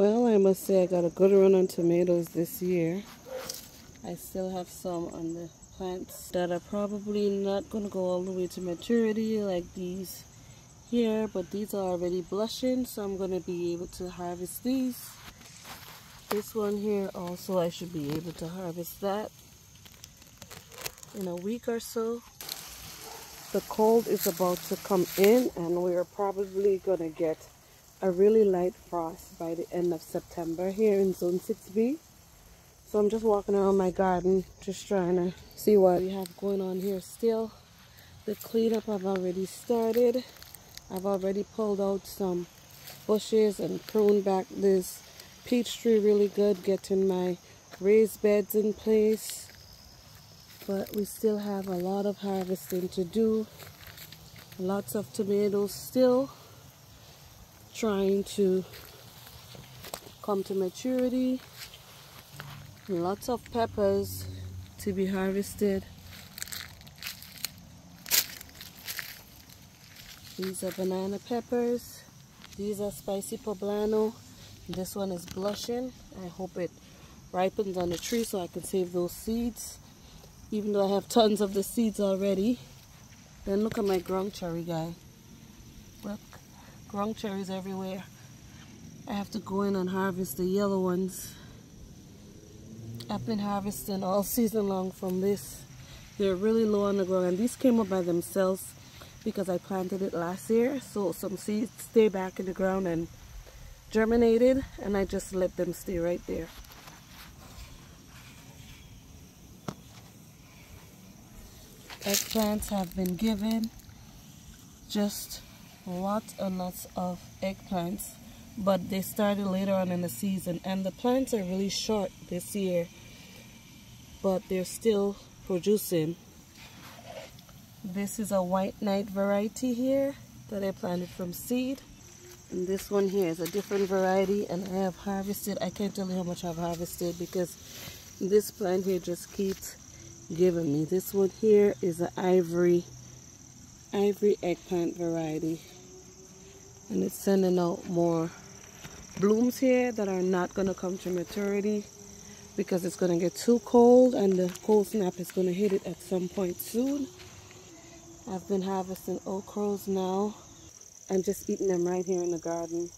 Well, I must say I got a good run on tomatoes this year. I still have some on the plants that are probably not going to go all the way to maturity like these here, but these are already blushing, so I'm going to be able to harvest these. This one here also, I should be able to harvest that in a week or so. The cold is about to come in and we're probably going to get a really light frost by the end of September here in Zone 6B. So I'm just walking around my garden, just trying to see what we have going on here still. The cleanup I've already started. I've already pulled out some bushes and pruned back this peach tree really good, getting my raised beds in place. But we still have a lot of harvesting to do. Lots of tomatoes still trying to come to maturity. Lots of peppers to be harvested. These are banana peppers. These are spicy poblano. This one is blushing. I hope it ripens on the tree so I can save those seeds, even though I have tons of the seeds already. Then look at my ground cherry guy. Look, ground cherries everywhere. I have to go in and harvest the yellow ones. I've been harvesting all season long from this. They're really low on the ground, and these came up by themselves because I planted it last year. So some seeds stay back in the ground and germinated, and I just let them stay right there. Eggplants have been given just lots and lots of eggplants, but they started later on in the season, and the plants are really short this year, but they're still producing. This is a white knight variety here that I planted from seed, and this one here is a different variety, and I have harvested, I can't tell you how much I've harvested because this plant here just keeps giving me. This one here is an ivory eggplant variety, and it's sending out more blooms here that are not going to come to maturity because it's going to get too cold, and the cold snap is going to hit it at some point soon. I've been harvesting okras now and just eating them right here in the garden.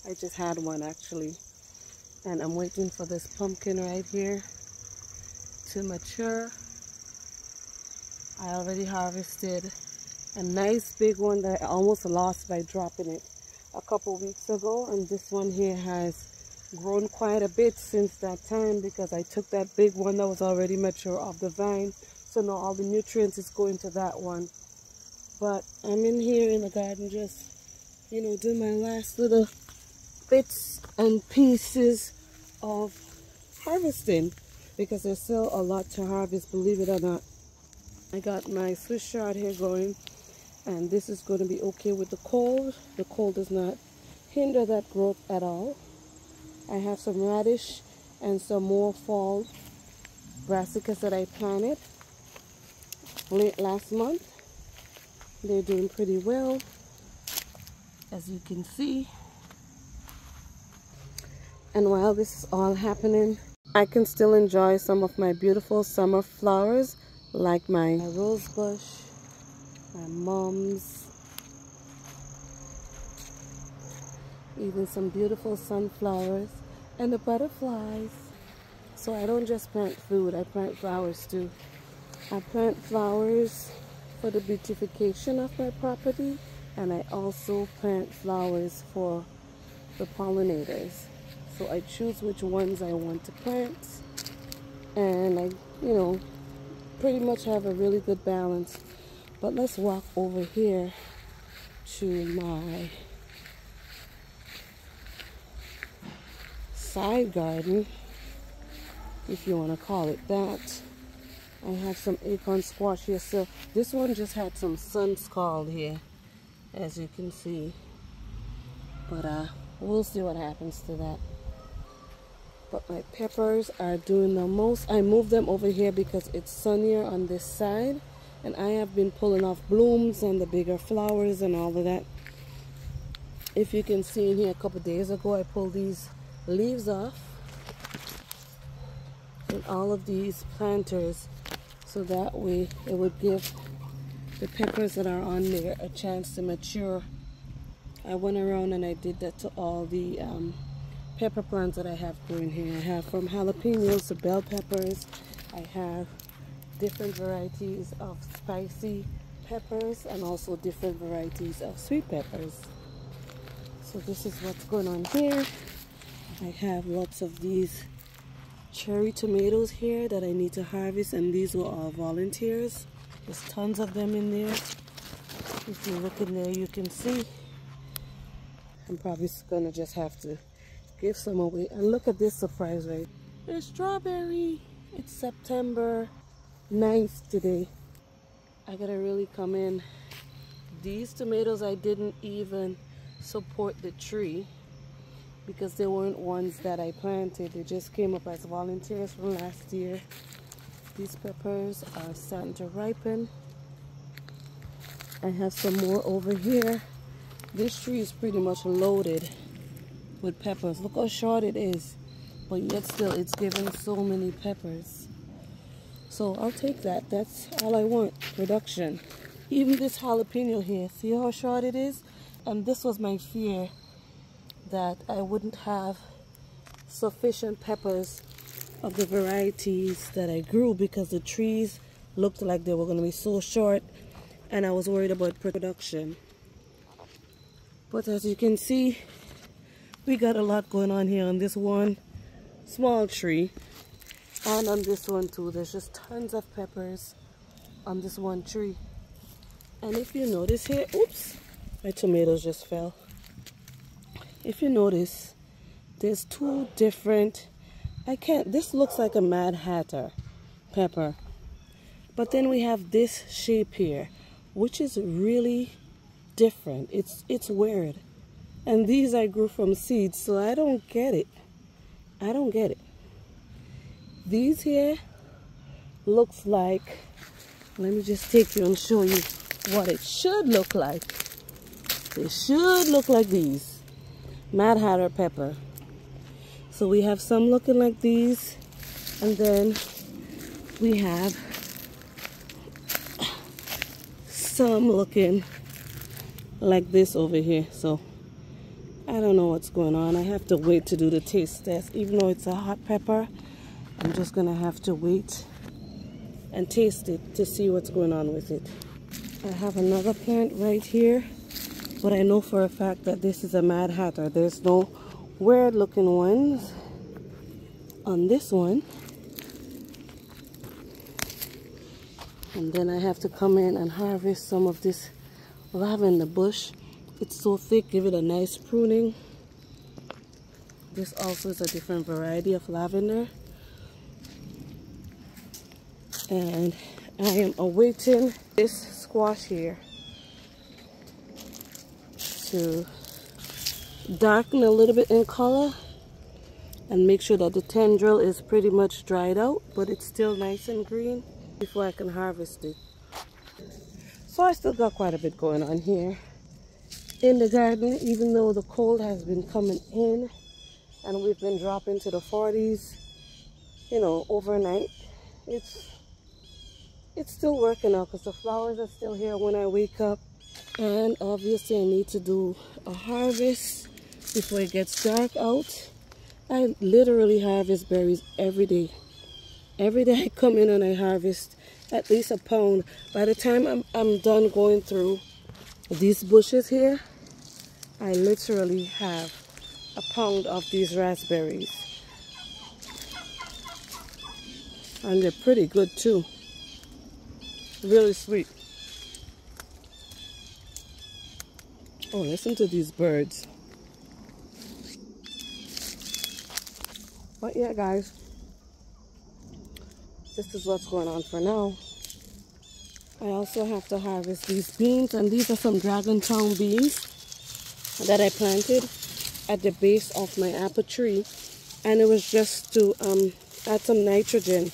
I just had one actually, and I'm waiting for this pumpkin right here to mature. I already harvested a nice big one that I almost lost by dropping it a couple weeks ago, and this one here has grown quite a bit since that time because I took that big one that was already mature off the vine, so now all the nutrients is going to that one. But I'm in here in the garden just, you know, doing my last little bits and pieces of harvesting because there's still a lot to harvest, believe it or not. I got my Swiss chard here going, and this is going to be okay with the cold. The cold does not hinder that growth at all. I have some radish and some more fall brassicas that I planted late last month. They're doing pretty well, as you can see. And while this is all happening, I can still enjoy some of my beautiful summer flowers, like my rose bush, my mums, even some beautiful sunflowers, and the butterflies. So I don't just plant food, I plant flowers too. I plant flowers for the beautification of my property, and I also plant flowers for the pollinators. So I choose which ones I want to plant, and I, you know, pretty much have a really good balance. But let's walk over here to my side garden, if you want to call it that. I have some acorn squash here. So this one just had some sun scald here, as you can see. But we'll see what happens to that. But my peppers are doing the most. I moved them over here because it's sunnier on this side, and I have been pulling off blooms and the bigger flowers and all of that. If you can see in here, a couple days ago I pulled these leaves off in all of these planters, so that way it would give the peppers that are on there a chance to mature. I went around and I did that to all the pepper plants that I have growing here. I have from jalapenos to bell peppers. I have different varieties of spicy peppers and also different varieties of sweet peppers. So this is what's going on here. I have lots of these cherry tomatoes here that I need to harvest, and these were all volunteers. There's tons of them in there. If you look in there, you can see. I'm probably gonna just have to give some away. And look at this surprise, right? There's strawberry. It's September 9th today. I gotta really come in. These tomatoes, I didn't even support the tree because they weren't ones that I planted. They just came up as volunteers from last year. These peppers are starting to ripen. I have some more over here. This tree is pretty much loaded with peppers. Look how short it is, but yet still it's giving so many peppers. So I'll take that. That's all I want, production. Even this jalapeno here, see how short it is? And this was my fear, that I wouldn't have sufficient peppers of the varieties that I grew because the trees looked like they were going to be so short, and I was worried about production. But as you can see, we got a lot going on here on this one small tree, and on this one too. There's just tons of peppers on this one tree. And if you notice here, oops, my tomatoes just fell. If you notice, there's two different, this looks like a Mad Hatter pepper. But then we have this shape here, which is really different. It's weird. And these I grew from seeds, so I don't get it. I don't get it. These here looks like, let me just take you and show you what it should look like. It should look like these. Mad Hatter pepper. So we have some looking like these, and then we have some looking like this over here. So I don't know what's going on. I have to wait to do the taste test. Even though it's a hot pepper, I'm just gonna have to wait and taste it to see what's going on with it. I have another plant right here, but I know for a fact that this is a Mad Hatter. There's no weird looking ones on this one. And then I have to come in and harvest some of this lavender bush. It's so thick, give it a nice pruning. This also is a different variety of lavender. And I am awaiting this squash here to darken a little bit in color and make sure that the tendril is pretty much dried out, but it's still nice and green before I can harvest it. So I still got quite a bit going on here in the garden, even though the cold has been coming in and we've been dropping to the 40s, you know, overnight. It's still working out because the flowers are still here when I wake up. And obviously I need to do a harvest before it gets dark out. I literally harvest berries every day. Every day I come in and I harvest at least a pound. By the time I'm done going through these bushes here, I literally have a pound of these raspberries. And they're pretty good too. Really sweet. Oh, listen to these birds. But yeah, guys, this is what's going on for now. I also have to harvest these beans, and these are some Dragontown beans that I planted at the base of my apple tree, and it was just to add some nitrogen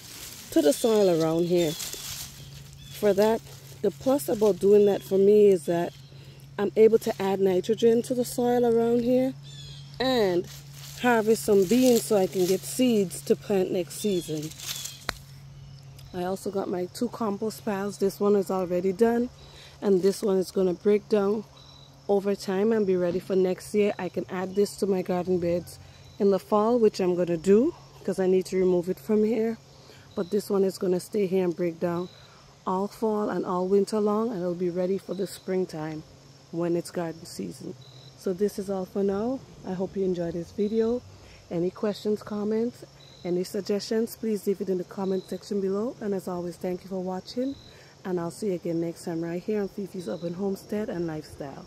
to the soil around here. For that, the plus about doing that for me is that I'm able to add nitrogen to the soil around here, and harvest some beans so I can get seeds to plant next season. I also got my 2 compost piles. This one is already done, and this one is going to break down over time and be ready for next year. I can add this to my garden beds in the fall, which I'm going to do because I need to remove it from here. But this one is going to stay here and break down all fall and all winter long, and it'll be ready for the springtime when it's garden season. So this is all for now. I hope you enjoyed this video. Any questions, comments, any suggestions, please leave it in the comment section below. And as always, thank you for watching, and I'll see you again next time right here on Fifi's Urban Homestead and Lifestyle.